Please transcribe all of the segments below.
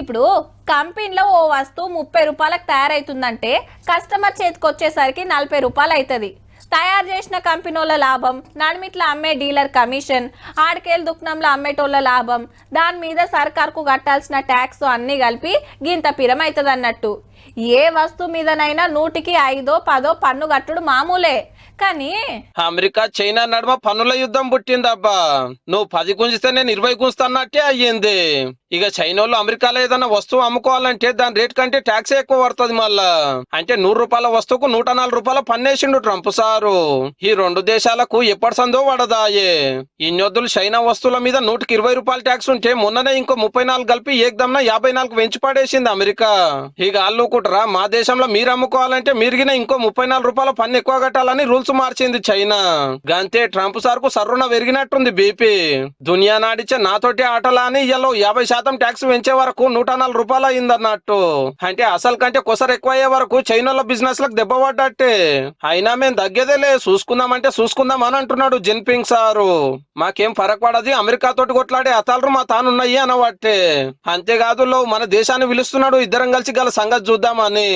ఇప్పుడు కంపెనీలో ఓ వస్తువు 30 రూపాయలకు తయారైతుందంటే కస్టమర్ చేతికి వచ్చేసరికి 40 రూపాయలు అవుతుంది. తయారు చేసిన కంపెనీల లాభం, నడిమిట్ల అమ్మే డీలర్ కమిషన్, ఆడికేళ్ళ దుకాణంలో అమ్మేటోళ్ళ లాభం, దాని మీద సర్కార్కు కట్టాల్సిన ట్యాక్స్ అన్నీ కలిపి గింత పిరమైతుంది అన్నట్టు. ఏ వస్తువు మీదనైనా 100కి 5 10 పన్ను కట్టుడు మామూలే. కానీ అమెరికా చైనా నడుమ పన్నుల యుద్ధం పుట్టిందబ్బా. నువ్వు 10 గుంజితే నేను 20 గుంజుతాన్నట్టే అయ్యింది. ఇక చైనాలో అమెరికాలో ఏదైనా వస్తువు అమ్ముకోవాలంటే దాని రేట్ కంటే ట్యాక్స్ ఎక్కువ పడుతుంది. మళ్ళా అంటే 100 రూపాయల వస్తువుకు 104 రూపాయల పన్నేసిండు ట్రంప్ సారు. ఈ రెండు దేశాలకు ఎప్పటి సందో పడదాయే. ఇన్నొద్దులు చైనా వస్తువుల మీద 100కి 20 రూపాయల ట్యాక్స్ ఉంటే మొన్ననే ఇంకో 34 కలిపి ఏకదమ్న 54 పెంచి పడేసింది అమెరికా. ఇక అల్లుకుంటారా మా దేశంలో మీరు అమ్ముకోవాలంటే మీరుగిన ఇంకో 34 రూపాయల పన్ను ఎక్కువ కట్టాలని రూల్స్ మార్చింది చైనా. గంతే ట్రంప్ సార్కు సర్రున పెరిగినట్టుంది బీపీ. దునియా నాడిచే నాతోటి ఆటలా అని ఇలా 50% ట్యాక్స్ పెంచే వరకు 104 రూపాయలు అయిందన్నట్టు. అంటే అసలు కంటే కొసరు ఎక్కువ అయ్యే వరకు చైనాలో బిజినెస్ లకు దెబ్బ పడ్డట్టే. అయినా మేము తగ్గేదేలే, చూసుకుందామంటే చూసుకుందాం అని అంటున్నాడు జిన్పింగ్ సారు. మాకేం ఫరక్ పడది, అమెరికా తోటి కొట్లాడే అతాలు మా తానున్నాయి అనబట్టే. అంతేకాదు మన దేశాన్ని పిలుస్తున్నాడు, ఇద్దరం కలిసి గల సంగతి చూద్దామని.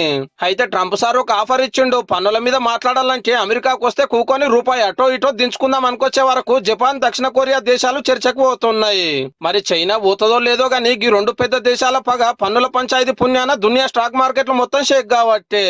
అయితే ట్రంప్ సార్ ఒక ఆఫర్ ఇచ్చిండు, పన్నుల మీద మాట్లాడాలంటే అమెరికాకు వస్తే కూకొని రూపాయి అటో ఇటో దించుకుందాం అనుకొచ్చే వరకు జపాన్, దక్షిణ కొరియా దేశాలు చర్చకు పోతున్నాయి. మరి చైనా పోతుందో లేదో గానీ ఈ రెండు పెద్ద దేశాల పగ పన్నుల పంచాయతీ పుణ్యాన దునియా స్టాక్ మార్కెట్లు మొత్తం షేక్ కాబట్టి